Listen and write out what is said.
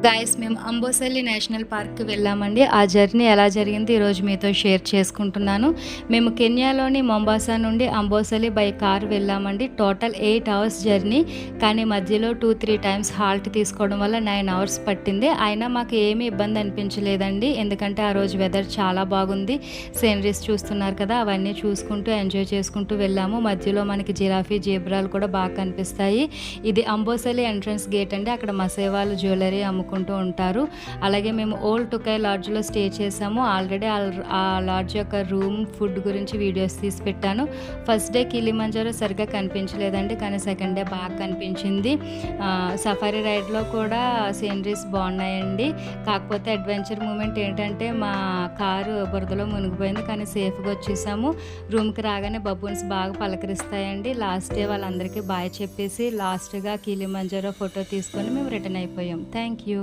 Guys మేము అంబోసెల్లి national పార్క్కి వెళ్ళామండి. ఆ జర్నీ ఎలా జరిగింది ఈరోజు మీతో షేర్ చేసుకుంటున్నాను. మేము కెన్యాలోని మొంబాసా నుండి అంబోసెల్లి బై కార్ వెళ్ళామండి. Total 8 hours journey. కానీ మధ్యలో 2-3 టైమ్స్ హాల్ట్ తీసుకోవడం వల్ల 9 అవర్స్ పట్టింది. అయినా మాకు ఏమీ ఇబ్బంది అనిపించలేదండి. ఎందుకంటే ఆ రోజు వెదర్ చాలా బాగుంది. సీనరీస్ చూస్తున్నారు కదా, అవన్నీ చూసుకుంటూ ఎంజాయ్ చేసుకుంటూ వెళ్ళాము. మధ్యలో మనకి జిరాఫీ, జీబ్రాలు కూడా బాగా కనిపిస్తాయి. ఇది అంబోసెల్లి ఎంట్రన్స్ గేట్ అండి. అక్కడ మసేవాళ్ళు జ్యువెలరీ అమ్ముకుంటూ ఉంటారు. అలాగే మేము ఓల్డ్ టుకై లాడ్జ్లో స్టే చేసాము. ఆల్రెడీ ఆ లాడ్జ్ యొక్క రూమ్, ఫుడ్ గురించి వీడియోస్ తీసి పెట్టాను. ఫస్ట్ డే కిలిమంజారో సరిగ్గా కనిపించలేదండి, కానీ సెకండ్ డే బాగా కనిపించింది. సఫారీ రైడ్లో కూడా సీనరీస్ బాగున్నాయండి. కాకపోతే అడ్వెంచర్ మూమెంట్ ఏంటంటే మా కారు బురదలో మునిగిపోయింది, కానీ సేఫ్గా వచ్చేసాము. రూమ్కి రాగానే బబూన్స్ బాగా పలకరిస్తాయండి. లాస్ట్ డే వాళ్ళందరికీ బాయ్ చెప్పేసి లాస్ట్గా కిలిమంజారో ఫోటో తీసుకొని మేము రిటర్న్ అయిపోయాం. Thank you.